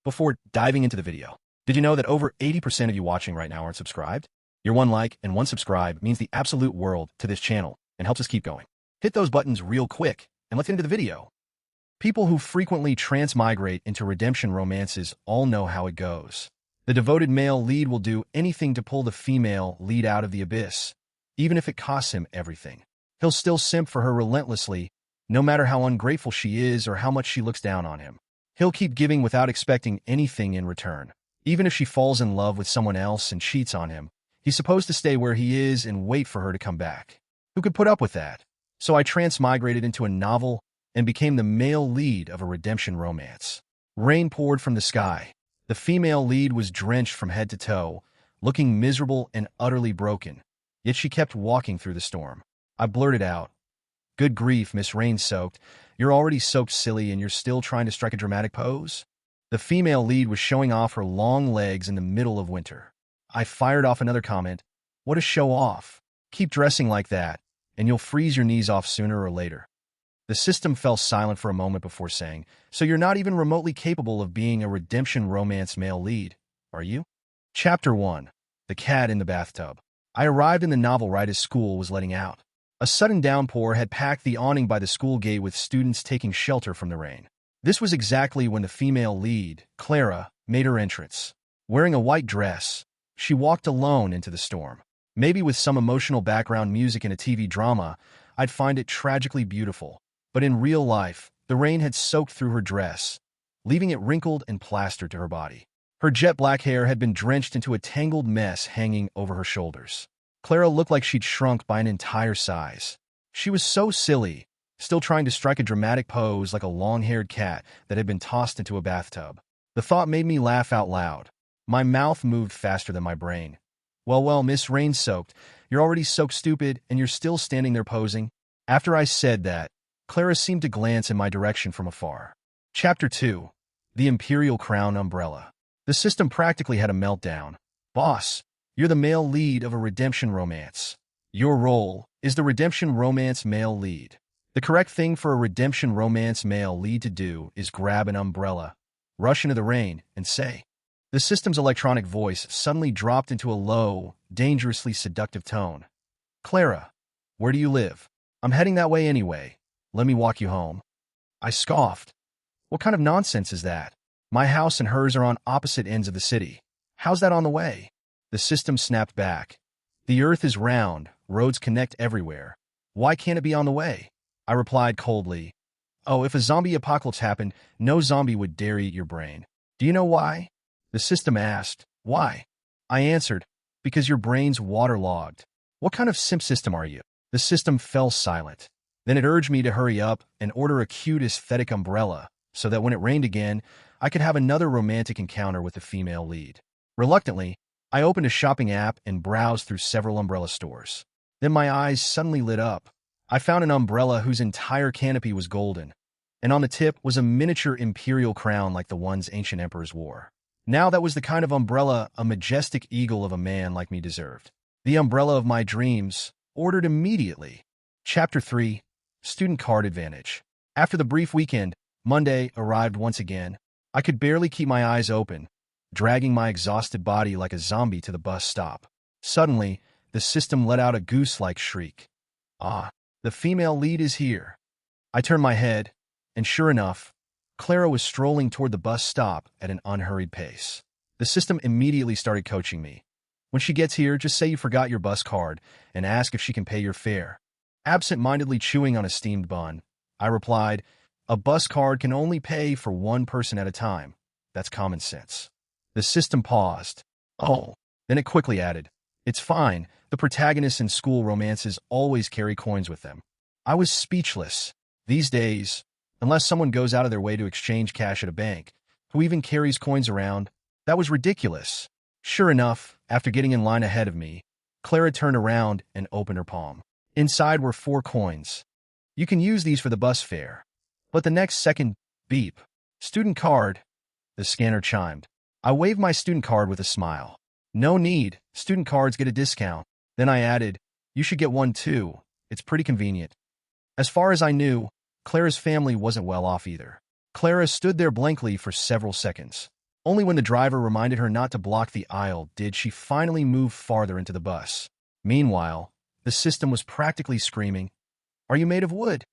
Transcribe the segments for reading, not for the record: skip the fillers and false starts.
Before diving into the video, did you know that over 80% of you watching right now aren't subscribed? Your one like and one subscribe means the absolute world to this channel and helps us keep going. Hit those buttons real quick and let's get into the video. People who frequently transmigrate into redemption romances all know how it goes. The devoted male lead will do anything to pull the female lead out of the abyss, even if it costs him everything. He'll still simp for her relentlessly, no matter how ungrateful she is or how much she looks down on him. He'll keep giving without expecting anything in return. Even if she falls in love with someone else and cheats on him, he's supposed to stay where he is and wait for her to come back. Who could put up with that? So I transmigrated into a novel and became the male lead of a redemption romance. Rain poured from the sky. The female lead was drenched from head to toe, looking miserable and utterly broken. Yet she kept walking through the storm. I blurted out, "Good grief, Miss Rain-Soaked. You're already soaked silly and you're still trying to strike a dramatic pose?" The female lead was showing off her long legs in the middle of winter. I fired off another comment, "What a show off. Keep dressing like that, and you'll freeze your knees off sooner or later." The system fell silent for a moment before saying, "So you're not even remotely capable of being a redemption romance male lead, are you?" Chapter 1. The Cat in the Bathtub. I arrived in the novel right as school was letting out. A sudden downpour had packed the awning by the school gate with students taking shelter from the rain. This was exactly when the female lead, Clara, made her entrance. Wearing a white dress, she walked alone into the storm. Maybe with some emotional background music in a TV drama, I'd find it tragically beautiful. But in real life, the rain had soaked through her dress, leaving it wrinkled and plastered to her body. Her jet black hair had been drenched into a tangled mess hanging over her shoulders. Clara looked like she'd shrunk by an entire size. She was so silly, still trying to strike a dramatic pose like a long-haired cat that had been tossed into a bathtub. The thought made me laugh out loud. My mouth moved faster than my brain. Well, Miss Rain-Soaked, you're already soaked stupid and you're still standing there posing." After I said that, Clara seemed to glance in my direction from afar. Chapter 2. The Imperial Crown Umbrella. The system practically had a meltdown. "Boss, you're the male lead of a redemption romance. Your role is the redemption romance male lead. The correct thing for a redemption romance male lead to do is grab an umbrella, rush into the rain, and say." The system's electronic voice suddenly dropped into a low, dangerously seductive tone. "Clara, where do you live? I'm heading that way anyway. Let me walk you home." I scoffed. "What kind of nonsense is that? My house and hers are on opposite ends of the city. How's that on the way?" The system snapped back. "The earth is round, roads connect everywhere. Why can't it be on the way?" I replied coldly, "Oh, if a zombie apocalypse happened, no zombie would dare eat your brain. Do you know why?" The system asked, "Why?" I answered, "Because your brain's waterlogged." "What kind of simp system are you?" The system fell silent. Then it urged me to hurry up and order a cute aesthetic umbrella so that when it rained again, I could have another romantic encounter with the female lead. Reluctantly, I opened a shopping app and browsed through several umbrella stores. Then my eyes suddenly lit up. I found an umbrella whose entire canopy was golden, and on the tip was a miniature imperial crown like the ones ancient emperors wore. Now that was the kind of umbrella a majestic eagle of a man like me deserved. The umbrella of my dreams, ordered immediately. Chapter 3. Student Card Advantage. After the brief weekend, Monday arrived once again. I could barely keep my eyes open, dragging my exhausted body like a zombie to the bus stop. Suddenly, the system let out a goose-like shriek. "Ah, the female lead is here." I turned my head, and sure enough, Clara was strolling toward the bus stop at an unhurried pace. The system immediately started coaching me. "When she gets here, just say you forgot your bus card and ask if she can pay your fare." Absent-mindedly chewing on a steamed bun, I replied, "A bus card can only pay for one person at a time. That's common sense." The system paused. "Oh." Then it quickly added, "It's fine. The protagonists in school romances always carry coins with them." I was speechless. These days, unless someone goes out of their way to exchange cash at a bank, who even carries coins around? That was ridiculous. Sure enough, after getting in line ahead of me, Clara turned around and opened her palm. Inside were 4 coins. "You can use these for the bus fare." But the next second, beep. "Student card." The scanner chimed. I waved my student card with a smile. "No need. Student cards get a discount." Then I added, "You should get one too. It's pretty convenient." As far as I knew, Clara's family wasn't well off either. Clara stood there blankly for several seconds. Only when the driver reminded her not to block the aisle did she finally move farther into the bus. Meanwhile, the system was practically screaming, "Are you made of wood?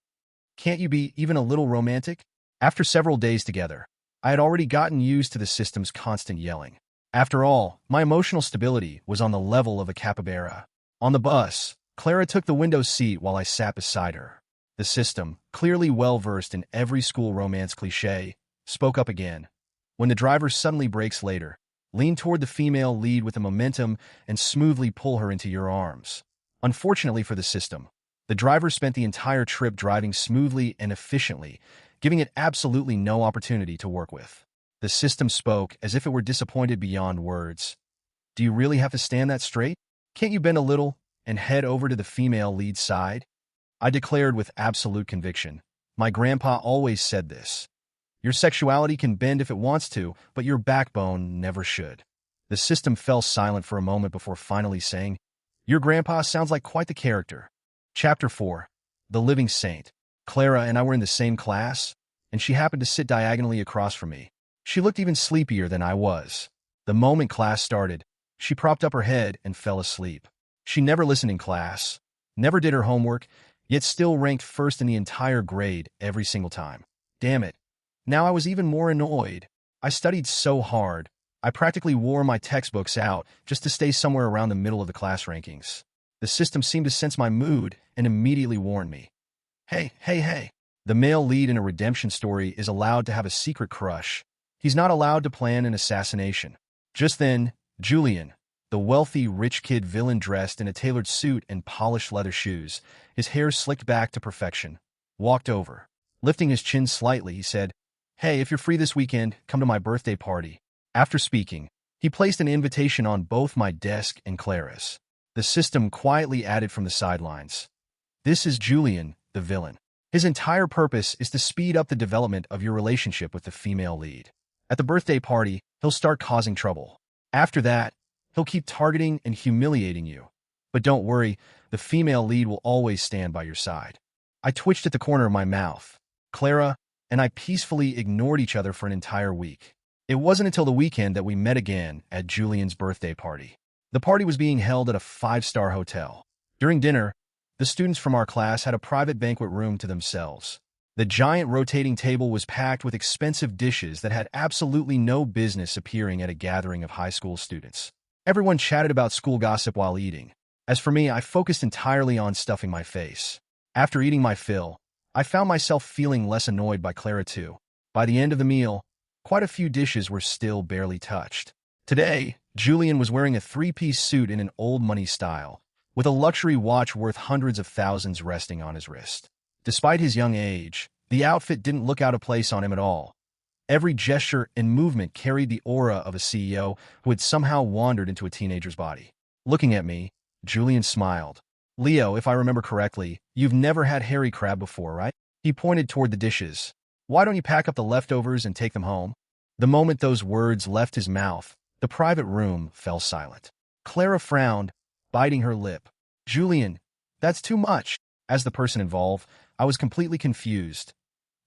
Can't you be even a little romantic?" After several days together, I had already gotten used to the system's constant yelling. After all, my emotional stability was on the level of a capybara. On the bus, Clara took the window seat while I sat beside her. The system, clearly well-versed in every school romance cliché, spoke up again. When the driver suddenly brakes later, lean toward the female lead with the momentum and smoothly pull her into your arms. Unfortunately for the system, the driver spent the entire trip driving smoothly and efficiently, giving it absolutely no opportunity to work with. The system spoke as if it were disappointed beyond words. "Do you really have to stand that straight? Can't you bend a little and head over to the female lead side?" I declared with absolute conviction. My grandpa always said this. Your sexuality can bend if it wants to, but your backbone never should. The system fell silent for a moment before finally saying, "Your grandpa sounds like quite the character." Chapter 4. The Living Saint. Clara and I were in the same class, and she happened to sit diagonally across from me. She looked even sleepier than I was. The moment class started, she propped up her head and fell asleep. She never listened in class, never did her homework, yet still ranked first in the entire grade every single time. Damn it. Now I was even more annoyed. I studied so hard, I practically wore my textbooks out just to stay somewhere around the middle of the class rankings. The system seemed to sense my mood and immediately warned me. Hey. The male lead in a redemption story is allowed to have a secret crush. He's not allowed to plan an assassination. Just then, Julian, the wealthy, rich kid villain dressed in a tailored suit and polished leather shoes, his hair slicked back to perfection, walked over. Lifting his chin slightly, he said, "Hey, if you're free this weekend, come to my birthday party." After speaking, he placed an invitation on both my desk and Clara's. The system quietly added from the sidelines, "This is Julian, the villain. His entire purpose is to speed up the development of your relationship with the female lead. At the birthday party, he'll start causing trouble. After that, he'll keep targeting and humiliating you. But don't worry, the female lead will always stand by your side." I twitched at the corner of my mouth. Clara and I peacefully ignored each other for an entire week. It wasn't until the weekend that we met again at Julian's birthday party. The party was being held at a 5-star hotel. During dinner, the students from our class had a private banquet room to themselves. The giant rotating table was packed with expensive dishes that had absolutely no business appearing at a gathering of high school students. Everyone chatted about school gossip while eating. As for me, I focused entirely on stuffing my face. After eating my fill, I found myself feeling less annoyed by Clara too. By the end of the meal, quite a few dishes were still barely touched. Today, Julian was wearing a 3-piece suit in an old money style, with a luxury watch worth hundreds of thousands resting on his wrist. Despite his young age, the outfit didn't look out of place on him at all. Every gesture and movement carried the aura of a CEO who had somehow wandered into a teenager's body. Looking at me, Julian smiled. "Leo, if I remember correctly, you've never had hairy crab before, right?" He pointed toward the dishes. "Why don't you pack up the leftovers and take them home?" The moment those words left his mouth, the private room fell silent. Clara frowned, biting her lip. "Julian, that's too much." As the person involved, I was completely confused.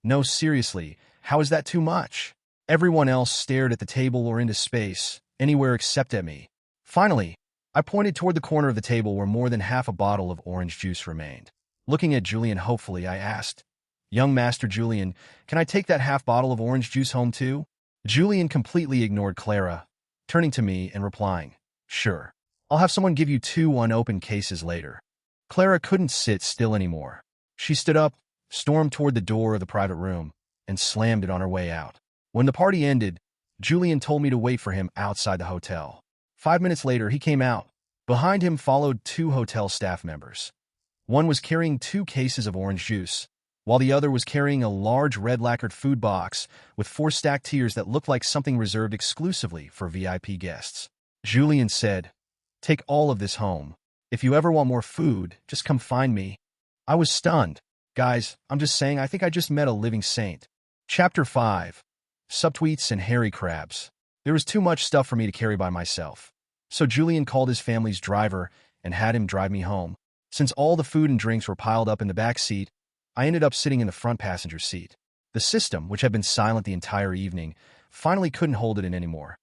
"No, seriously, how is that too much?" Everyone else stared at the table or into space, anywhere except at me. Finally, I pointed toward the corner of the table where more than half a bottle of orange juice remained. Looking at Julian hopefully, I asked, "Young Master Julian, can I take that half bottle of orange juice home too?" Julian completely ignored Clara, turning to me and replying, "Sure. I'll have someone give you 2 unopened cases later." Clara couldn't sit still anymore. She stood up, stormed toward the door of the private room, and slammed it on her way out. When the party ended, Julian told me to wait for him outside the hotel. 5 minutes later, he came out. Behind him followed 2 hotel staff members. One was carrying 2 cases of orange juice, while the other was carrying a large red lacquered food box with 4 stacked tiers that looked like something reserved exclusively for VIP guests. Julian said, "Take all of this home. If you ever want more food, just come find me." I was stunned. Guys, I'm just saying, I think I just met a living saint. Chapter 5. Subtweets and hairy crabs. There was too much stuff for me to carry by myself. So Julian called his family's driver and had him drive me home. Since all the food and drinks were piled up in the back seat, I ended up sitting in the front passenger seat. The system, which had been silent the entire evening, finally couldn't hold it in anymore.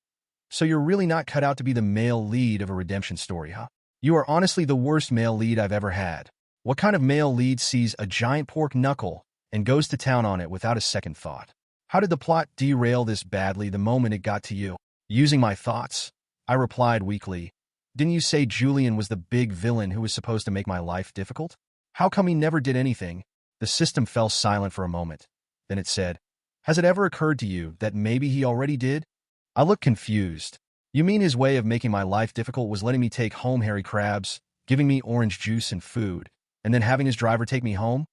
So you're really not cut out to be the male lead of a redemption story, huh? You are honestly the worst male lead I've ever had. What kind of male lead sees a giant pork knuckle and goes to town on it without a second thought? How did the plot derail this badly the moment it got to you? Using my thoughts, I replied weakly, didn't you say Julian was the big villain who was supposed to make my life difficult? How come he never did anything? The system fell silent for a moment. Then it said, has it ever occurred to you that maybe he already did? I looked confused. You mean his way of making my life difficult was letting me take home hairy crabs, giving me orange juice and food, and then having his driver take me home?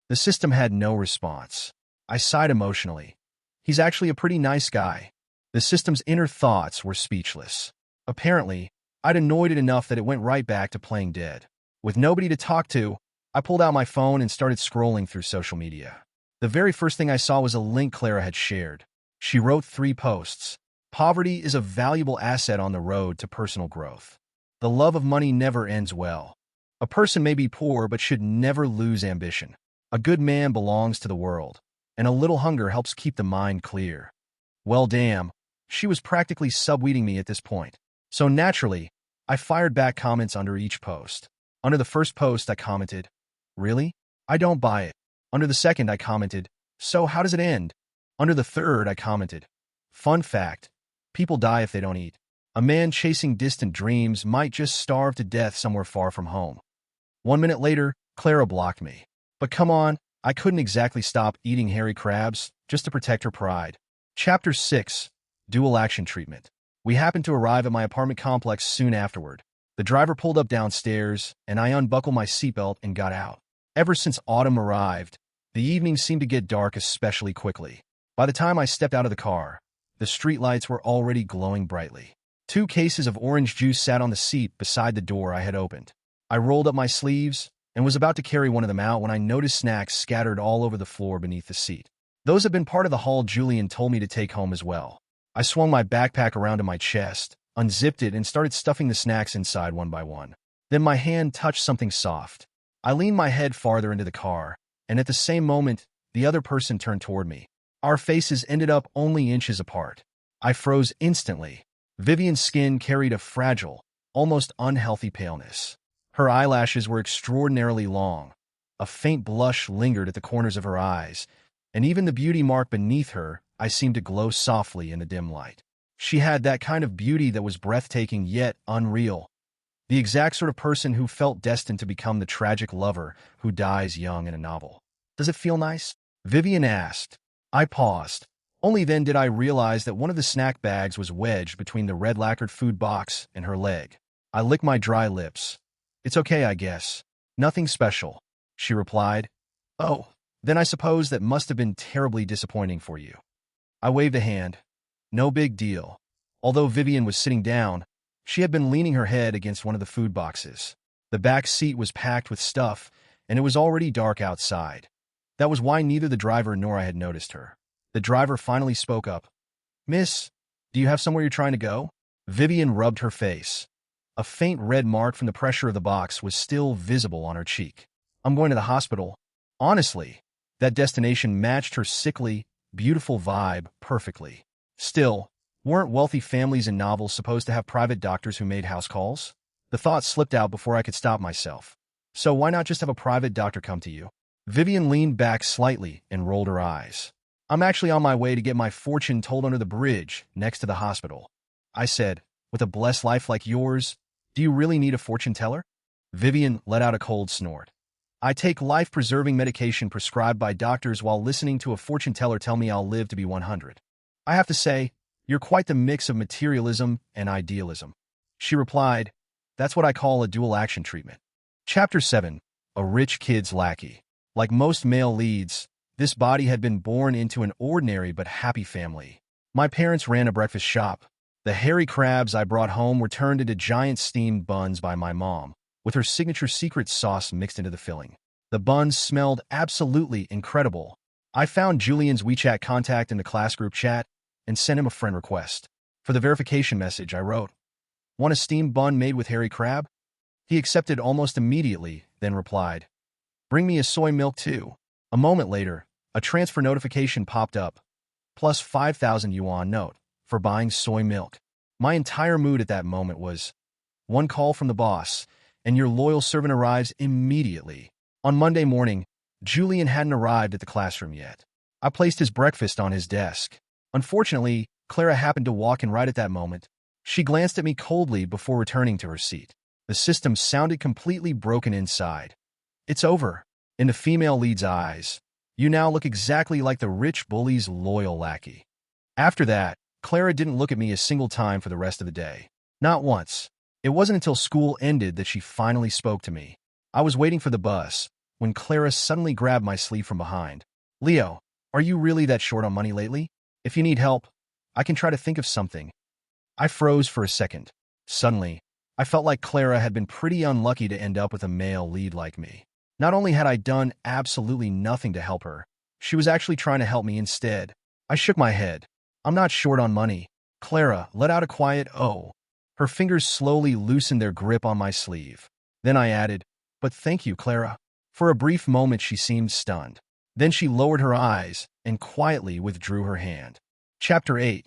The system had no response. I sighed emotionally. He's actually a pretty nice guy. The system's inner thoughts were speechless. Apparently, I'd annoyed it enough that it went right back to playing dead. With nobody to talk to, I pulled out my phone and started scrolling through social media. The very first thing I saw was a link Clara had shared. She wrote 3 posts. Poverty is a valuable asset on the road to personal growth. The love of money never ends well. A person may be poor but should never lose ambition. A good man belongs to the world, and a little hunger helps keep the mind clear. Well, damn, she was practically subtweeting me at this point. So naturally, I fired back comments under each post. Under the first post, I commented, really? I don't buy it. Under the second, I commented, so how does it end? Under the third, I commented, fun fact, people die if they don't eat. A man chasing distant dreams might just starve to death somewhere far from home. 1 minute later, Clara blocked me. But come on, I couldn't exactly stop eating hairy crabs just to protect her pride. Chapter 6, Dual Action Treatment. We happened to arrive at my apartment complex soon afterward. The driver pulled up downstairs, and I unbuckled my seatbelt and got out. Ever since autumn arrived, the evening seemed to get dark especially quickly. By the time I stepped out of the car, the streetlights were already glowing brightly. 2 cases of orange juice sat on the seat beside the door I had opened. I rolled up my sleeves and was about to carry one of them out when I noticed snacks scattered all over the floor beneath the seat. Those had been part of the haul Julian told me to take home as well. I swung my backpack around to my chest, unzipped it, and started stuffing the snacks inside one by one. Then my hand touched something soft. I leaned my head farther into the car, and at the same moment, the other person turned toward me. Our faces ended up only inches apart. I froze instantly. Vivian's skin carried a fragile, almost unhealthy paleness. Her eyelashes were extraordinarily long. A faint blush lingered at the corners of her eyes, and even the beauty mark beneath her eyes seemed to glow softly in the dim light. She had that kind of beauty that was breathtaking yet unreal. The exact sort of person who felt destined to become the tragic lover who dies young in a novel. Does it feel nice? Vivian asked. I paused. Only then did I realize that one of the snack bags was wedged between the red lacquered food box and her leg. I licked my dry lips. It's okay, I guess. Nothing special, she replied. Oh, then I suppose that must have been terribly disappointing for you. I waved a hand. No big deal. Although Vivian was sitting down, she had been leaning her head against one of the food boxes. The back seat was packed with stuff, and it was already dark outside. That was why neither the driver nor I had noticed her. The driver finally spoke up. Miss, do you have somewhere you're trying to go? Vivian rubbed her face. A faint red mark from the pressure of the box was still visible on her cheek. I'm going to the hospital. Honestly, that destination matched her sickly, beautiful vibe perfectly. Still, weren't wealthy families in novels supposed to have private doctors who made house calls? The thought slipped out before I could stop myself. So why not just have a private doctor come to you? Vivian leaned back slightly and rolled her eyes. I'm actually on my way to get my fortune told under the bridge next to the hospital. I said, with a blessed life like yours, do you really need a fortune teller? Vivian let out a cold snort. I take life-preserving medication prescribed by doctors while listening to a fortune teller tell me I'll live to be 100. I have to say, you're quite the mix of materialism and idealism. She replied, that's what I call a dual action treatment. Chapter 7, A Rich Kid's Lackey. Like most male leads, this body had been born into an ordinary but happy family. My parents ran a breakfast shop. The hairy crabs I brought home were turned into giant steamed buns by my mom, with her signature secret sauce mixed into the filling. The buns smelled absolutely incredible. I found Julian's WeChat contact in the class group chat and sent him a friend request. For the verification message, I wrote, "Want a steamed bun made with hairy crab?" He accepted almost immediately, then replied, "Bring me a soy milk too." A moment later, a transfer notification popped up. plus 5,000 yuan note for buying soy milk. My entire mood at that moment was, one call from the boss, and your loyal servant arrives immediately. On Monday morning, Julian hadn't arrived at the classroom yet. I placed his breakfast on his desk. Unfortunately, Clara happened to walk in right at that moment. She glanced at me coldly before returning to her seat. The system sounded completely broken inside. It's over. In the female lead's eyes, you now look exactly like the rich bully's loyal lackey. After that, Clara didn't look at me a single time for the rest of the day. Not once. It wasn't until school ended that she finally spoke to me. I was waiting for the bus when Clara suddenly grabbed my sleeve from behind. Leo, are you really that short on money lately? If you need help, I can try to think of something. I froze for a second. Suddenly, I felt like Clara had been pretty unlucky to end up with a male lead like me. Not only had I done absolutely nothing to help her, she was actually trying to help me instead. I shook my head. I'm not short on money. Clara let out a quiet "oh." Her fingers slowly loosened their grip on my sleeve. Then I added, but thank you, Clara. For a brief moment she seemed stunned. Then she lowered her eyes and quietly withdrew her hand. Chapter 8.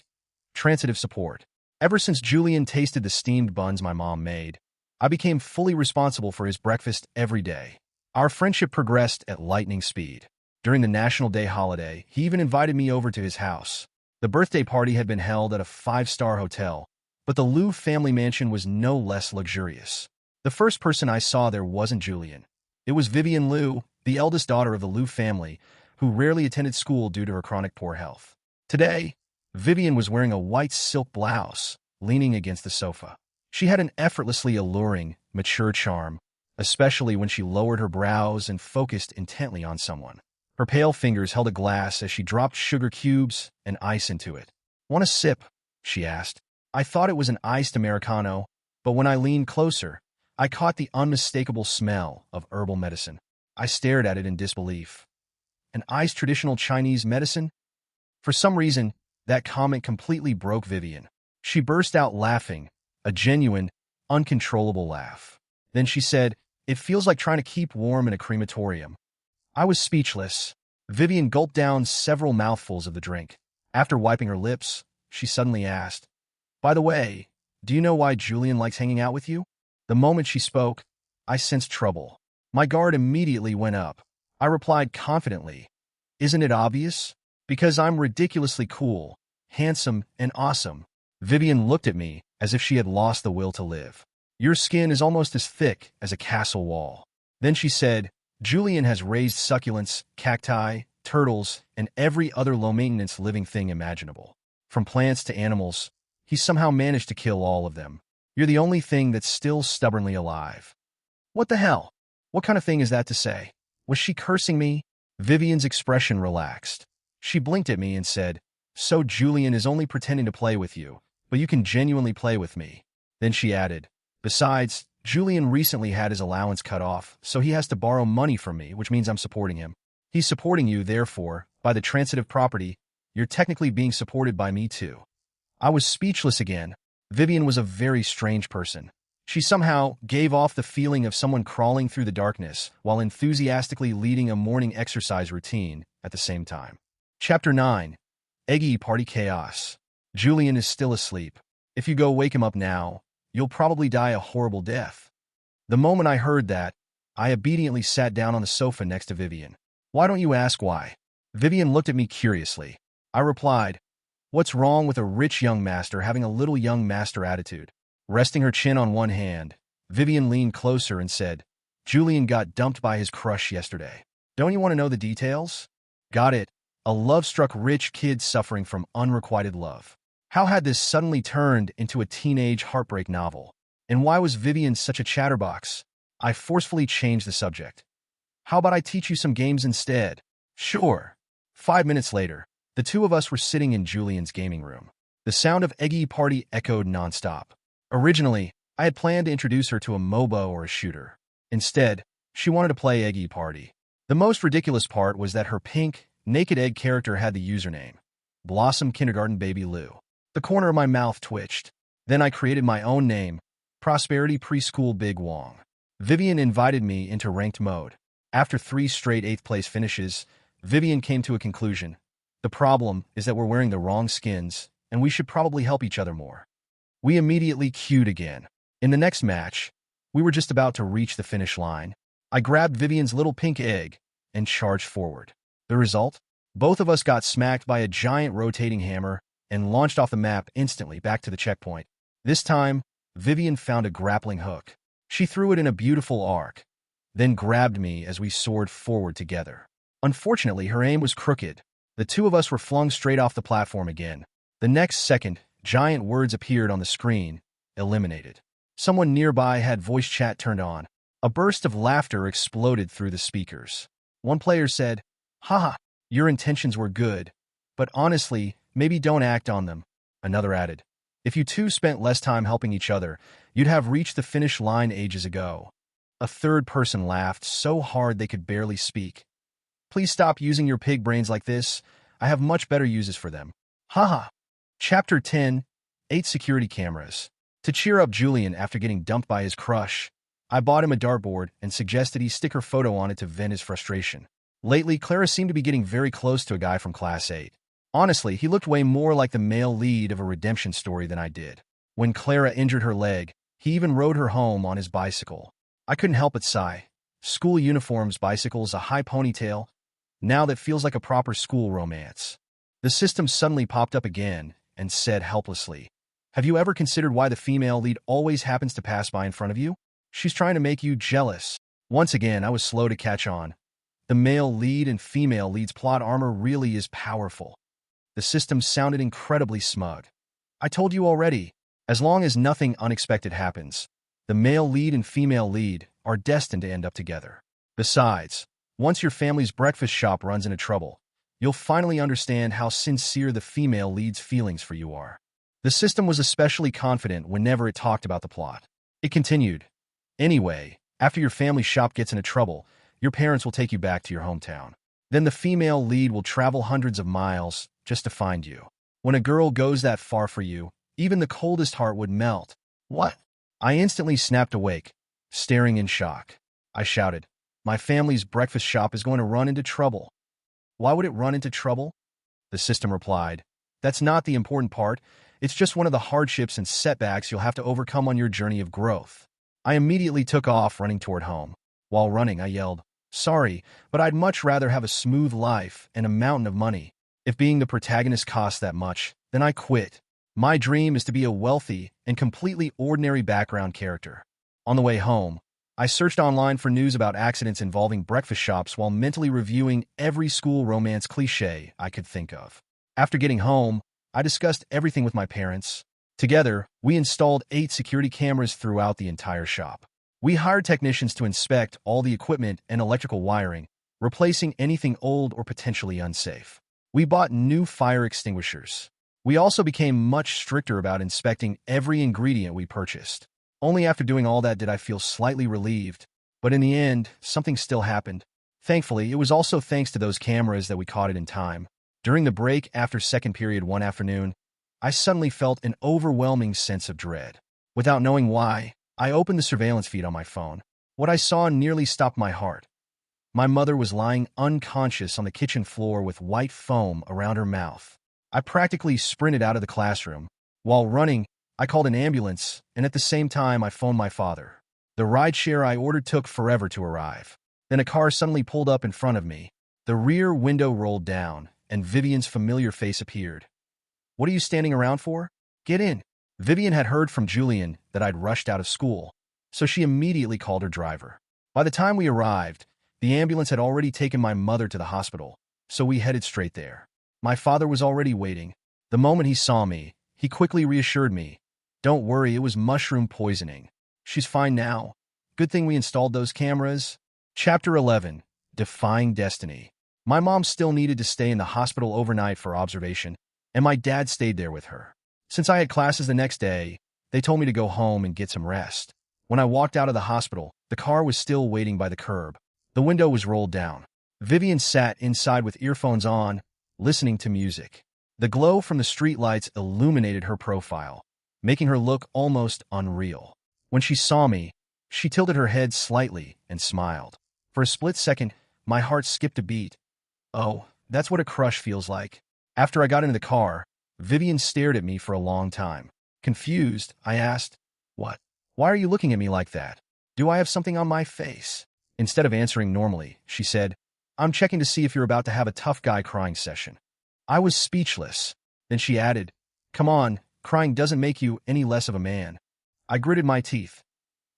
Transitive Support. Ever since Julian tasted the steamed buns my mom made, I became fully responsible for his breakfast every day. Our friendship progressed at lightning speed. During the National Day holiday, he even invited me over to his house. The birthday party had been held at a 5-star hotel, but the Liu family mansion was no less luxurious. The first person I saw there wasn't Julian. It was Vivian Liu, the eldest daughter of the Liu family, who rarely attended school due to her chronic poor health. Today, Vivian was wearing a white silk blouse, leaning against the sofa. She had an effortlessly alluring, mature charm, especially when she lowered her brows and focused intently on someone. Her pale fingers held a glass as she dropped sugar cubes and ice into it. "Want a sip?" she asked. I thought it was an iced Americano, but when I leaned closer, I caught the unmistakable smell of herbal medicine. I stared at it in disbelief. An iced traditional Chinese medicine? For some reason, that comment completely broke Vivian. She burst out laughing, a genuine, uncontrollable laugh. Then she said, "It feels like trying to keep warm in a crematorium." I was speechless. Vivian gulped down several mouthfuls of the drink. After wiping her lips, she suddenly asked, "By the way, do you know why Julian likes hanging out with you?" The moment she spoke, I sensed trouble. My guard immediately went up. I replied confidently, "Isn't it obvious? Because I'm ridiculously cool, handsome, and awesome." Vivian looked at me as if she had lost the will to live. "Your skin is almost as thick as a castle wall." Then she said, "Julian has raised succulents, cacti, turtles, and every other low-maintenance living thing imaginable. From plants to animals, he somehow managed to kill all of them. You're the only thing that's still stubbornly alive." What the hell? What kind of thing is that to say? Was she cursing me? Vivian's expression relaxed. She blinked at me and said, "So Julian is only pretending to play with you, but you can genuinely play with me." Then she added, "Besides, Julian recently had his allowance cut off, so he has to borrow money from me, which means I'm supporting him. He's supporting you, therefore, by the transitive property, you're technically being supported by me too." I was speechless again. Vivian was a very strange person. She somehow gave off the feeling of someone crawling through the darkness while enthusiastically leading a morning exercise routine at the same time. Chapter 9. Eggy Party Chaos. Julian is still asleep. If you go wake him up now, you'll probably die a horrible death. The moment I heard that, I obediently sat down on the sofa next to Vivian. "Why don't you ask why?" Vivian looked at me curiously. I replied, "What's wrong with a rich young master having a little young master attitude?" Resting her chin on one hand, Vivian leaned closer and said, "Julian got dumped by his crush yesterday. Don't you want to know the details?" Got it. A love-struck rich kid suffering from unrequited love. How had this suddenly turned into a teenage heartbreak novel? And why was Vivian such a chatterbox? I forcefully changed the subject. "How about I teach you some games instead?" "Sure." 5 minutes later, the two of us were sitting in Julian's gaming room. The sound of Eggy Party echoed nonstop. Originally, I had planned to introduce her to a MOBA or a shooter. Instead, she wanted to play Eggy Party. The most ridiculous part was that her pink, naked egg character had the username, Blossom Kindergarten Baby Lou. The corner of my mouth twitched. Then I created my own name, Prosperity Preschool Big Wong. Vivian invited me into ranked mode. After 3 straight 8th place finishes, Vivian came to a conclusion. The problem is that we're wearing the wrong skins, and we should probably help each other more. We immediately queued again. In the next match, we were just about to reach the finish line. I grabbed Vivian's little pink egg and charged forward. The result? Both of us got smacked by a giant rotating hammer and launched off the map instantly back to the checkpoint. This time, Vivian found a grappling hook. She threw it in a beautiful arc, then grabbed me as we soared forward together. Unfortunately, her aim was crooked. The two of us were flung straight off the platform again. The next second, giant words appeared on the screen, eliminated. Someone nearby had voice chat turned on. A burst of laughter exploded through the speakers. One player said, "Haha, your intentions were good, but honestly, maybe don't act on them." Another added, "If you two spent less time helping each other, you'd have reached the finish line ages ago." A third person laughed so hard they could barely speak. "Please stop using your pig brains like this. I have much better uses for them." Haha. Chapter 10, 8 Security Cameras. To cheer up Julian after getting dumped by his crush, I bought him a dartboard and suggested he stick her photo on it to vent his frustration. Lately, Clara seemed to be getting very close to a guy from Class 8. Honestly, he looked way more like the male lead of a redemption story than I did. When Clara injured her leg, he even rode her home on his bicycle. I couldn't help but sigh. School uniforms, bicycles, a high ponytail. Now that feels like a proper school romance. The system suddenly popped up again and said helplessly, "Have you ever considered why the female lead always happens to pass by in front of you? She's trying to make you jealous." Once again, I was slow to catch on. The male lead and female lead's plot armor really is powerful. The system sounded incredibly smug. "I told you already, as long as nothing unexpected happens, the male lead and female lead are destined to end up together. Besides, once your family's breakfast shop runs into trouble, you'll finally understand how sincere the female lead's feelings for you are." The system was especially confident whenever it talked about the plot. It continued, "Anyway, after your family shop gets into trouble, your parents will take you back to your hometown. Then the female lead will travel hundreds of miles just to find you. When a girl goes that far for you, even the coldest heart would melt." What? I instantly snapped awake, staring in shock. I shouted, "My family's breakfast shop is going to run into trouble." "Why would it run into trouble?" The system replied, "That's not the important part. It's just one of the hardships and setbacks you'll have to overcome on your journey of growth." I immediately took off, running toward home. While running, I yelled, "Sorry, but I'd much rather have a smooth life and a mountain of money. If being the protagonist costs that much, then I quit. My dream is to be a wealthy and completely ordinary background character." On the way home, I searched online for news about accidents involving breakfast shops while mentally reviewing every school romance cliché I could think of. After getting home, I discussed everything with my parents. Together, we installed 8 security cameras throughout the entire shop. We hired technicians to inspect all the equipment and electrical wiring, replacing anything old or potentially unsafe. We bought new fire extinguishers. We also became much stricter about inspecting every ingredient we purchased. Only after doing all that did I feel slightly relieved. But in the end, something still happened. Thankfully, it was also thanks to those cameras that we caught it in time. During the break after second period one afternoon, I suddenly felt an overwhelming sense of dread. Without knowing why, I opened the surveillance feed on my phone. What I saw nearly stopped my heart. My mother was lying unconscious on the kitchen floor with white foam around her mouth. I practically sprinted out of the classroom. While running, I called an ambulance, and at the same time I phoned my father. The rideshare I ordered took forever to arrive. Then a car suddenly pulled up in front of me. The rear window rolled down, and Vivian's familiar face appeared. "What are you standing around for? Get in." Vivian had heard from Julian that I'd rushed out of school, so she immediately called her driver. By the time we arrived, the ambulance had already taken my mother to the hospital, so we headed straight there. My father was already waiting. The moment he saw me, he quickly reassured me, "Don't worry, it was mushroom poisoning. She's fine now. Good thing we installed those cameras." Chapter 11, Defying Destiny. My mom still needed to stay in the hospital overnight for observation, and my dad stayed there with her. Since I had classes the next day, they told me to go home and get some rest. When I walked out of the hospital, the car was still waiting by the curb. The window was rolled down. Vivian sat inside with earphones on, listening to music. The glow from the streetlights illuminated her profile, making her look almost unreal. When she saw me, she tilted her head slightly and smiled. For a split second, my heart skipped a beat. Oh, that's what a crush feels like. After I got into the car, Vivian stared at me for a long time. Confused, I asked, "What? Why are you looking at me like that? Do I have something on my face?" Instead of answering normally, she said, "I'm checking to see if you're about to have a tough guy crying session." I was speechless. Then she added, "Come on, crying doesn't make you any less of a man." I gritted my teeth.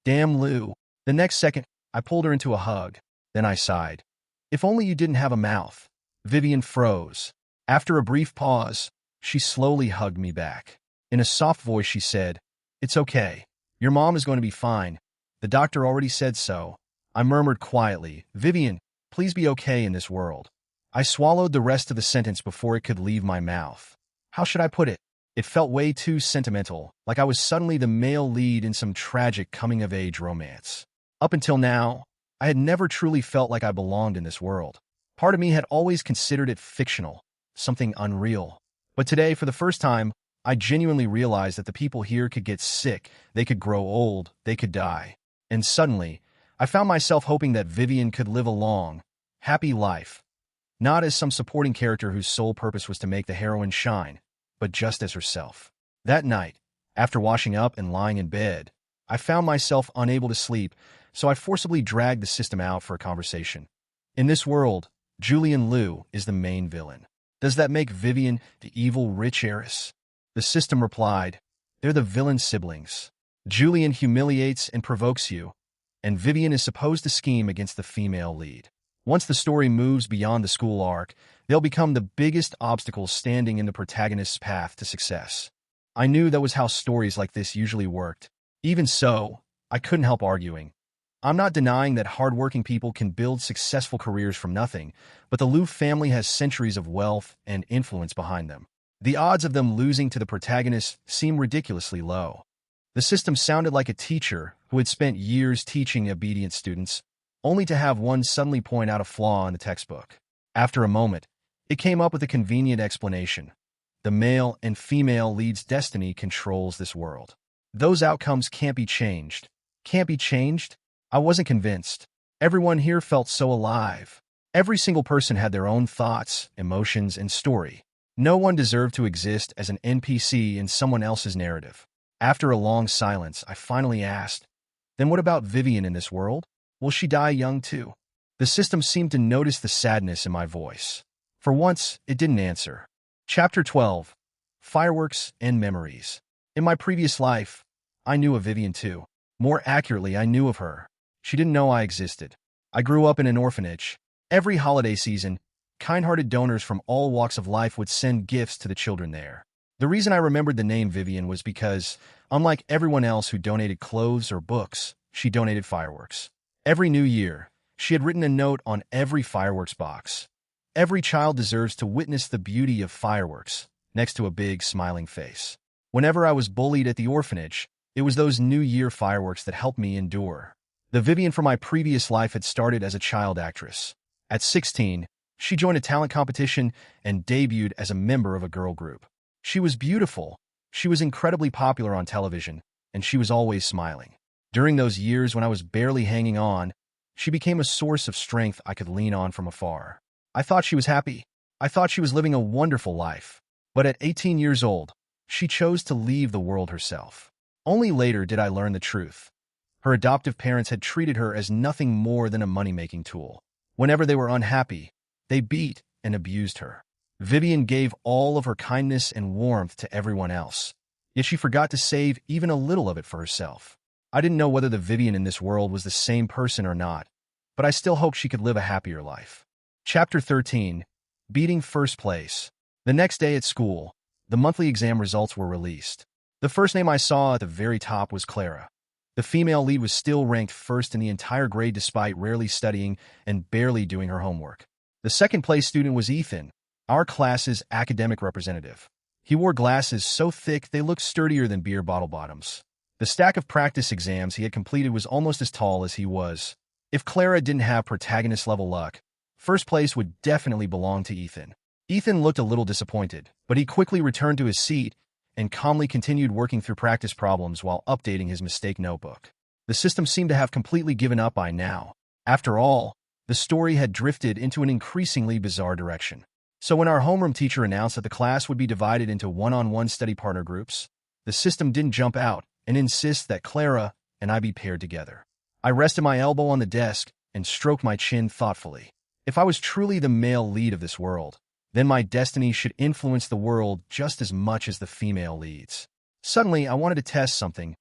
Damn Lou. The next second, I pulled her into a hug. Then I sighed. "If only you didn't have a mouth." Vivian froze. After a brief pause, she slowly hugged me back. In a soft voice, she said, "It's okay. Your mom is going to be fine. The doctor already said so." I murmured quietly, "Vivian, please be okay in this world." I swallowed the rest of the sentence before it could leave my mouth. How should I put it? It felt way too sentimental, like I was suddenly the male lead in some tragic coming-of-age romance. Up until now, I had never truly felt like I belonged in this world. Part of me had always considered it fictional, something unreal. But today, for the first time, I genuinely realized that the people here could get sick, they could grow old, they could die. And suddenly, I found myself hoping that Vivian could live a long, happy life. Not as some supporting character whose sole purpose was to make the heroine shine, but just as herself. That night, after washing up and lying in bed, I found myself unable to sleep, so I forcibly dragged the system out for a conversation. In this world, Julian Liu is the main villain. Does that make Vivian the evil rich heiress? The system replied, "They're the villain's siblings. Julian humiliates and provokes you, and Vivian is supposed to scheme against the female lead. Once the story moves beyond the school arc, they'll become the biggest obstacles standing in the protagonist's path to success." I knew that was how stories like this usually worked. Even so, I couldn't help arguing. I'm not denying that hardworking people can build successful careers from nothing, but the Liu family has centuries of wealth and influence behind them. The odds of them losing to the protagonist seem ridiculously low. The system sounded like a teacher who had spent years teaching obedient students, only to have one suddenly point out a flaw in the textbook. After a moment, it came up with a convenient explanation. The male and female lead's destiny controls this world. Those outcomes can't be changed. Can't be changed? I wasn't convinced. Everyone here felt so alive. Every single person had their own thoughts, emotions, and story. No one deserved to exist as an NPC in someone else's narrative. After a long silence, I finally asked, "Then what about Vivian in this world? Will she die young too?" The system seemed to notice the sadness in my voice. For once, it didn't answer. Chapter 12. Fireworks and Memories. In my previous life, I knew of Vivian too. More accurately, I knew of her. She didn't know I existed. I grew up in an orphanage. Every holiday season, kind-hearted donors from all walks of life would send gifts to the children there. The reason I remembered the name Vivian was because, unlike everyone else who donated clothes or books, she donated fireworks. Every New Year, she had written a note on every fireworks box. "Every child deserves to witness the beauty of fireworks," next to a big, smiling face. Whenever I was bullied at the orphanage, it was those New Year fireworks that helped me endure. The Vivian from my previous life had started as a child actress. At 16, she joined a talent competition and debuted as a member of a girl group. She was beautiful, she was incredibly popular on television, and she was always smiling. During those years when I was barely hanging on, she became a source of strength I could lean on from afar. I thought she was happy. I thought she was living a wonderful life. But at 18 years old, she chose to leave the world herself. Only later did I learn the truth. Her adoptive parents had treated her as nothing more than a money-making tool. Whenever they were unhappy, they beat and abused her. Vivian gave all of her kindness and warmth to everyone else, yet she forgot to save even a little of it for herself. I didn't know whether the Vivian in this world was the same person or not, but I still hoped she could live a happier life. Chapter 13. Beating First Place. The next day at school, the monthly exam results were released. The first name I saw at the very top was Clara. The female lead was still ranked first in the entire grade despite rarely studying and barely doing her homework. The second-place student was Ethan, our class's academic representative. He wore glasses so thick they looked sturdier than beer bottle bottoms. The stack of practice exams he had completed was almost as tall as he was. If Clara didn't have protagonist-level luck, first place would definitely belong to Ethan. Ethan looked a little disappointed, but he quickly returned to his seat and calmly continued working through practice problems while updating his mistake notebook. The system seemed to have completely given up by now. After all, the story had drifted into an increasingly bizarre direction. So when our homeroom teacher announced that the class would be divided into one-on-one study partner groups, the system didn't jump out and insist that Clara and I be paired together. I rested my elbow on the desk and stroked my chin thoughtfully. If I was truly the male lead of this world, then my destiny should influence the world just as much as the female leads. Suddenly, I wanted to test something.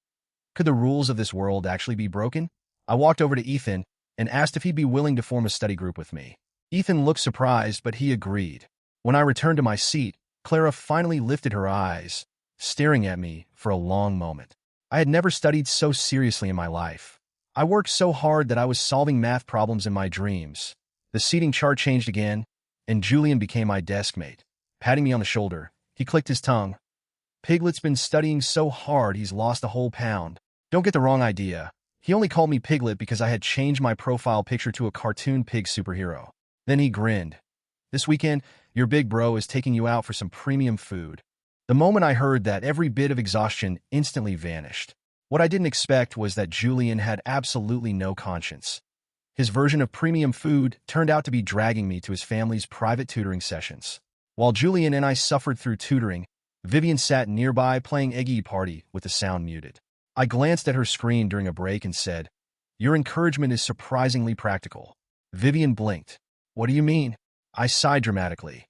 Could the rules of this world actually be broken? I walked over to Ethan and asked if he'd be willing to form a study group with me. Ethan looked surprised, but he agreed. When I returned to my seat, Clara finally lifted her eyes, staring at me for a long moment. I had never studied so seriously in my life. I worked so hard that I was solving math problems in my dreams. The seating chart changed again, and Julian became my desk mate. Patting me on the shoulder, he clicked his tongue. Piglet's been studying so hard he's lost a whole pound. Don't get the wrong idea. He only called me Piglet because I had changed my profile picture to a cartoon pig superhero. Then he grinned. This weekend, your big bro is taking you out for some premium food. The moment I heard that, every bit of exhaustion instantly vanished. What I didn't expect was that Julian had absolutely no conscience. His version of premium food turned out to be dragging me to his family's private tutoring sessions. While Julian and I suffered through tutoring, Vivian sat nearby playing Eggy Party with the sound muted. I glanced at her screen during a break and said, "Your encouragement is surprisingly practical." Vivian blinked. "What do you mean?" I sighed dramatically.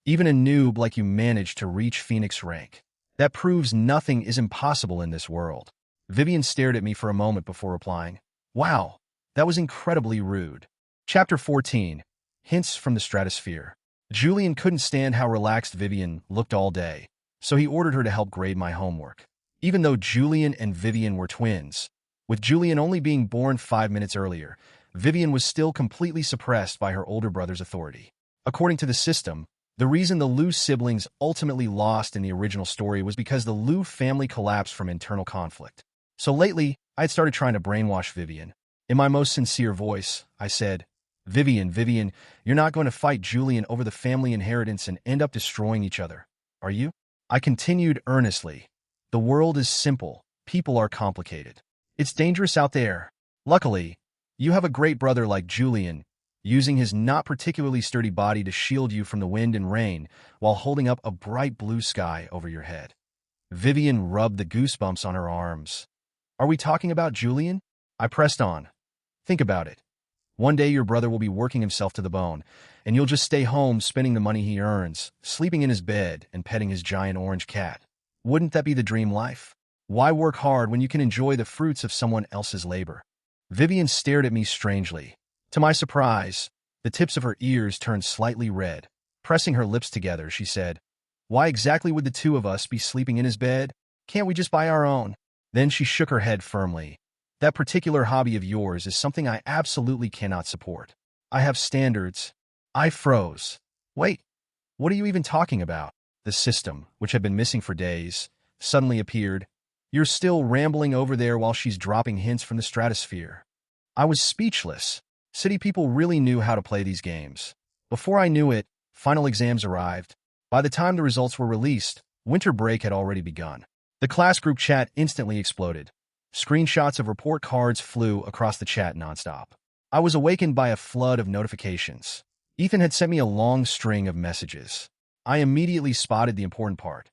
"Even a noob like you managed to reach Phoenix rank. That proves nothing is impossible in this world." Vivian stared at me for a moment before replying, "Wow, that was incredibly rude." Chapter 14. Hints from the Stratosphere. Julian couldn't stand how relaxed Vivian looked all day, so he ordered her to help grade my homework. Even though Julian and Vivian were twins, with Julian only being born 5 minutes earlier, Vivian was still completely suppressed by her older brother's authority. According to the system, the reason the Liu siblings ultimately lost in the original story was because the Liu family collapsed from internal conflict. So lately, I had started trying to brainwash Vivian. In my most sincere voice, I said, Vivian, you're not going to fight Julian over the family inheritance and end up destroying each other, are you?" I continued earnestly. "The world is simple. People are complicated. It's dangerous out there. Luckily, you have a great brother like Julian, using his not particularly sturdy body to shield you from the wind and rain while holding up a bright blue sky over your head." Vivian rubbed the goosebumps on her arms. "Are we talking about Julian?" I pressed on. "Think about it. One day your brother will be working himself to the bone, and you'll just stay home spending the money he earns, sleeping in his bed and petting his giant orange cat. Wouldn't that be the dream life? Why work hard when you can enjoy the fruits of someone else's labor?" Vivian stared at me strangely. To my surprise, the tips of her ears turned slightly red. Pressing her lips together, she said, "Why exactly would the two of us be sleeping in his bed? Can't we just buy our own?" Then she shook her head firmly. "That particular hobby of yours is something I absolutely cannot support. I have standards." I froze. "Wait, what are you even talking about?" The system, which had been missing for days, suddenly appeared. "You're still rambling over there while she's dropping hints from the Stratosphere." I was speechless. City people really knew how to play these games. Before I knew it, final exams arrived. By the time the results were released, winter break had already begun. The class group chat instantly exploded. Screenshots of report cards flew across the chat nonstop. I was awakened by a flood of notifications. Ethan had sent me a long string of messages. I immediately spotted the important part.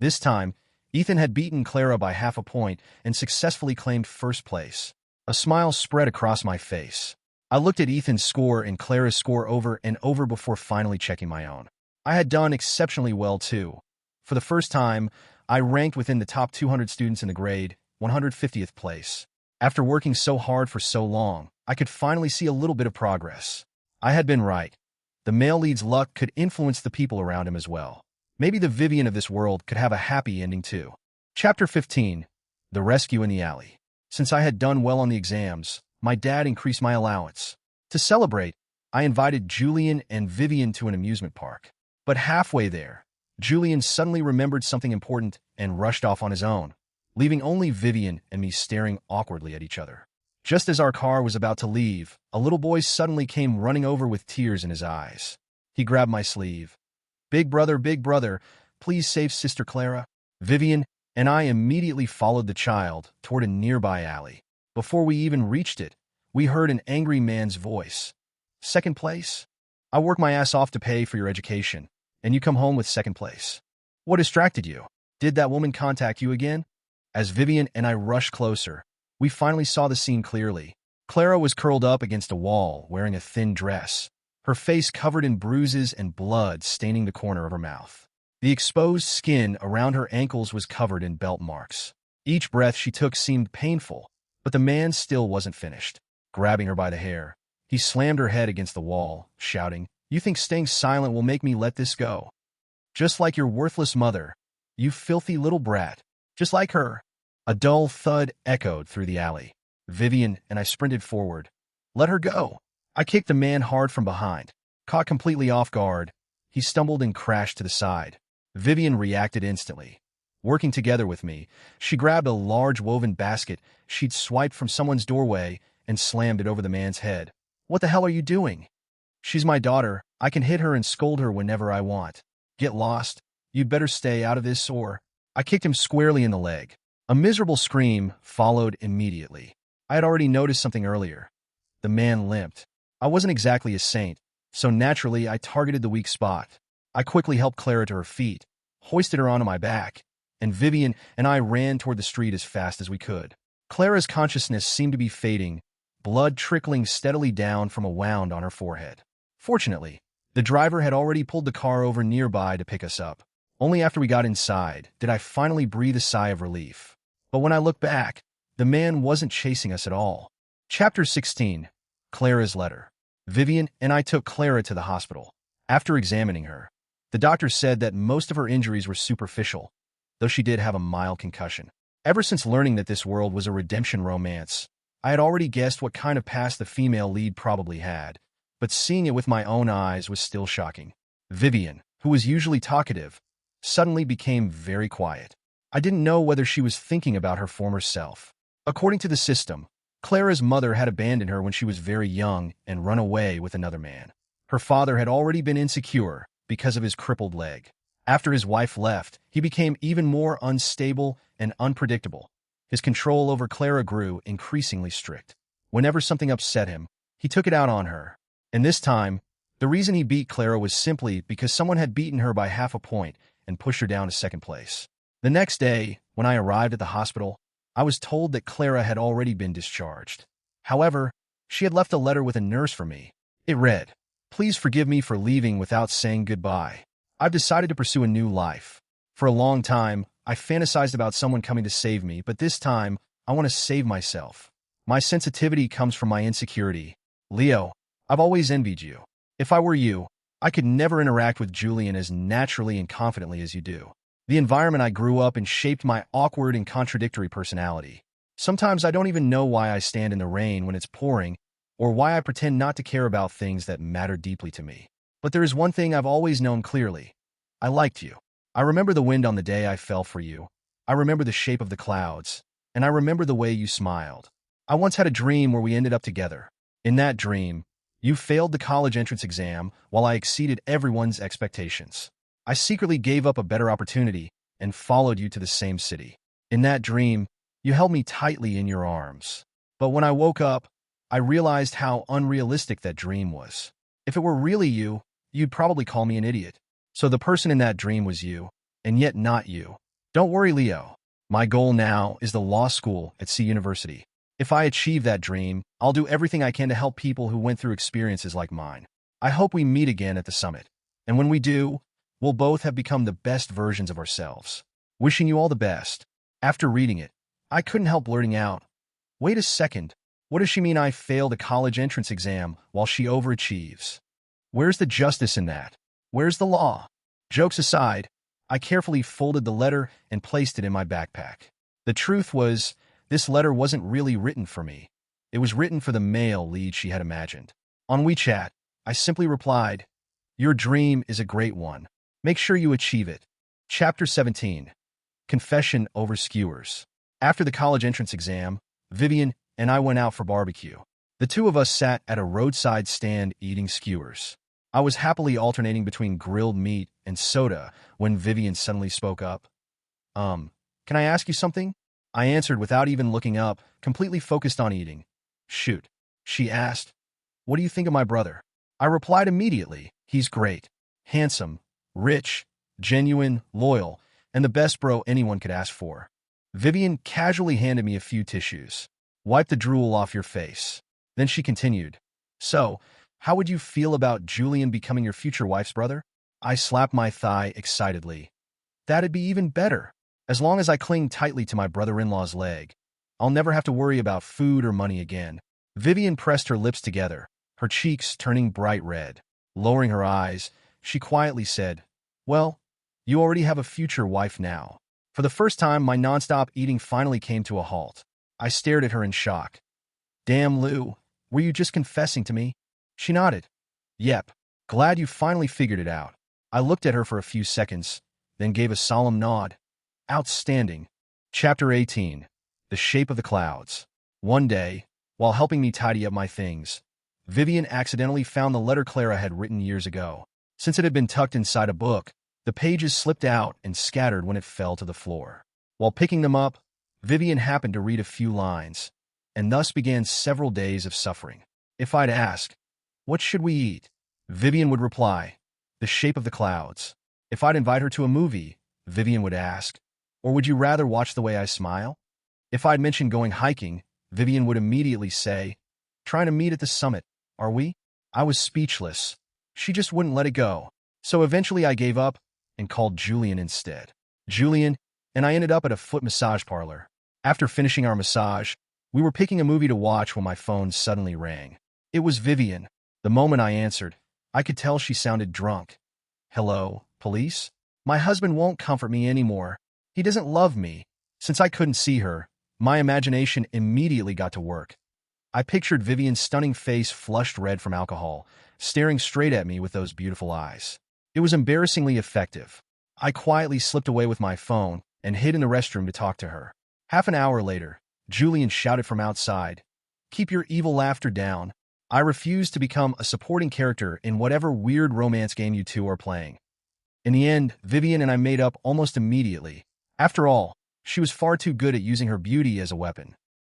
This time, Ethan had beaten Clara by half a point and successfully claimed first place. A smile spread across my face. I looked at Ethan's score and Clara's score over and over before finally checking my own. I had done exceptionally well, too. For the first time, I ranked within the top 200 students in the grade, 150th place. After working so hard for so long, I could finally see a little bit of progress. I had been right. The male lead's luck could influence the people around him as well. Maybe the Vivian of this world could have a happy ending too. Chapter 15. The Rescue in the Alley. Since I had done well on the exams, my dad increased my allowance. To celebrate, I invited Julian and Vivian to an amusement park. But halfway there, Julian suddenly remembered something important and rushed off on his own, leaving only Vivian and me staring awkwardly at each other. Just as our car was about to leave, a little boy suddenly came running over with tears in his eyes. He grabbed my sleeve. Big brother, please save Sister Clara." Vivian and I immediately followed the child toward a nearby alley. Before we even reached it, we heard an angry man's voice. "Second place? I work my ass off to pay for your education, and you come home with second place. What distracted you? Did that woman contact you again? As Vivian and I rushed closer, we finally saw the scene clearly. Clara was curled up against a wall, wearing a thin dress, her face covered in bruises and blood staining the corner of her mouth. The exposed skin around her ankles was covered in belt marks. Each breath she took seemed painful, but the man still wasn't finished. Grabbing her by the hair, he slammed her head against the wall, shouting, "You think staying silent will make me let this go? Just like your worthless mother, you filthy little brat. Just like her." A dull thud echoed through the alley. Vivian and I sprinted forward. "Let her go." I kicked the man hard from behind. Caught completely off guard, he stumbled and crashed to the side. Vivian reacted instantly. Working together with me, she grabbed a large woven basket she'd swiped from someone's doorway and slammed it over the man's head. "What the hell are you doing?" "She's my daughter. I can hit her and scold her whenever I want." "Get lost. You'd better stay out of this or—" I kicked him squarely in the leg. A miserable scream followed immediately. I had already noticed something earlier. The man limped. I wasn't exactly a saint, so naturally I targeted the weak spot. I quickly helped Clara to her feet, hoisted her onto my back, and Vivian and I ran toward the street as fast as we could. Clara's consciousness seemed to be fading, blood trickling steadily down from a wound on her forehead. Fortunately, the driver had already pulled the car over nearby to pick us up. Only after we got inside did I finally breathe a sigh of relief. But when I looked back, the man wasn't chasing us at all. Chapter 16. Clara's Letter. Vivian and I took Clara to the hospital. After examining her, the doctor said that most of her injuries were superficial, though she did have a mild concussion. Ever since learning that this world was a redemption romance, I had already guessed what kind of past the female lead probably had, but seeing it with my own eyes was still shocking. Vivian, who was usually talkative, suddenly became very quiet. I didn't know whether she was thinking about her former self. According to the system, Clara's mother had abandoned her when she was very young and run away with another man. Her father had already been insecure because of his crippled leg. After his wife left, he became even more unstable and unpredictable. His control over Clara grew increasingly strict. Whenever something upset him, he took it out on her. And this time, the reason he beat Clara was simply because someone had beaten her by half a point and pushed her down to second place. The next day, when I arrived at the hospital, I was told that Clara had already been discharged. However, she had left a letter with a nurse for me. It read, "Please forgive me for leaving without saying goodbye. I've decided to pursue a new life. For a long time, I fantasized about someone coming to save me, but this time, I want to save myself. My sensitivity comes from my insecurity. Leo, I've always envied you. If I were you, I could never interact with Julian as naturally and confidently as you do. The environment I grew up in shaped my awkward and contradictory personality. Sometimes I don't even know why I stand in the rain when it's pouring, or why I pretend not to care about things that matter deeply to me. But there is one thing I've always known clearly. I liked you. I remember the wind on the day I fell for you. I remember the shape of the clouds. And I remember the way you smiled. I once had a dream where we ended up together. In that dream, you failed the college entrance exam while I exceeded everyone's expectations. I secretly gave up a better opportunity and followed you to the same city. In that dream, you held me tightly in your arms. But when I woke up, I realized how unrealistic that dream was. If it were really you, you'd probably call me an idiot. So the person in that dream was you, and yet not you. Don't worry, Leo. My goal now is the law school at C University. If I achieve that dream, I'll do everything I can to help people who went through experiences like mine. I hope we meet again at the summit. And when we do, we'll both have become the best versions of ourselves. Wishing you all the best." After reading it, I couldn't help blurting out, "Wait a second. What does she mean I failed a college entrance exam while she overachieves? Where's the justice in that? Where's the law?" Jokes aside, I carefully folded the letter and placed it in my backpack. The truth was, this letter wasn't really written for me. It was written for the male lead she had imagined. On WeChat, I simply replied, "Your dream is a great one. Make sure you achieve it." Chapter 17. Confession over skewers. After the college entrance exam, Vivian and I went out for barbecue. The two of us sat at a roadside stand eating skewers. I was happily alternating between grilled meat and soda when Vivian suddenly spoke up. Can I ask you something?" I answered without even looking up, completely focused on eating. "Shoot," she asked. "What do you think of my brother?" I replied immediately, "He's great. Handsome, Rich, genuine, loyal, and the best bro anyone could ask for. Vivian casually handed me a few tissues. Wipe the drool off your face. Then she continued. So, how would you feel about Julian becoming your future wife's brother? I slapped my thigh excitedly. That'd be even better. As long as I cling tightly to my brother-in-law's leg, I'll never have to worry about food or money again. Vivian pressed her lips together, her cheeks turning bright red. Lowering her eyes, she quietly said, Well, you already have a future wife now. For the first time, my nonstop eating finally came to a halt. I stared at her in shock. Damn, Lou, were you just confessing to me? She nodded. Yep, glad you finally figured it out. I looked at her for a few seconds, then gave a solemn nod. Outstanding. Chapter 18. The Shape of the Clouds. One day, while helping me tidy up my things, Vivian accidentally found the letter Clara had written years ago. Since it had been tucked inside a book, the pages slipped out and scattered when it fell to the floor. While picking them up, Vivian happened to read a few lines, and thus began several days of suffering. If I'd ask, What should we eat? Vivian would reply, The Shape of the Clouds. If I'd invite her to a movie, Vivian would ask, Or would you rather watch the way I smile? If I'd mention going hiking, Vivian would immediately say, Trying to meet at the summit, are we? I was speechless. She just wouldn't let it go. So eventually I gave up and called Julian instead. Julian and I ended up at a foot massage parlor. After finishing our massage, we were picking a movie to watch when my phone suddenly rang. It was Vivian. The moment I answered, I could tell she sounded drunk. Hello, police? My husband won't comfort me anymore. He doesn't love me. Since I couldn't see her, my imagination immediately got to work. I pictured Vivian's stunning face flushed red from alcohol, staring straight at me with those beautiful eyes. It was embarrassingly effective. I quietly slipped away with my phone and hid in the restroom to talk to her. Half an hour later, Julian shouted from outside, Keep your evil laughter down. I refuse to become a supporting character in whatever weird romance game you two are playing. In the end, Vivian and I made up almost immediately. After all, she was far too good at using her beauty as a weapon.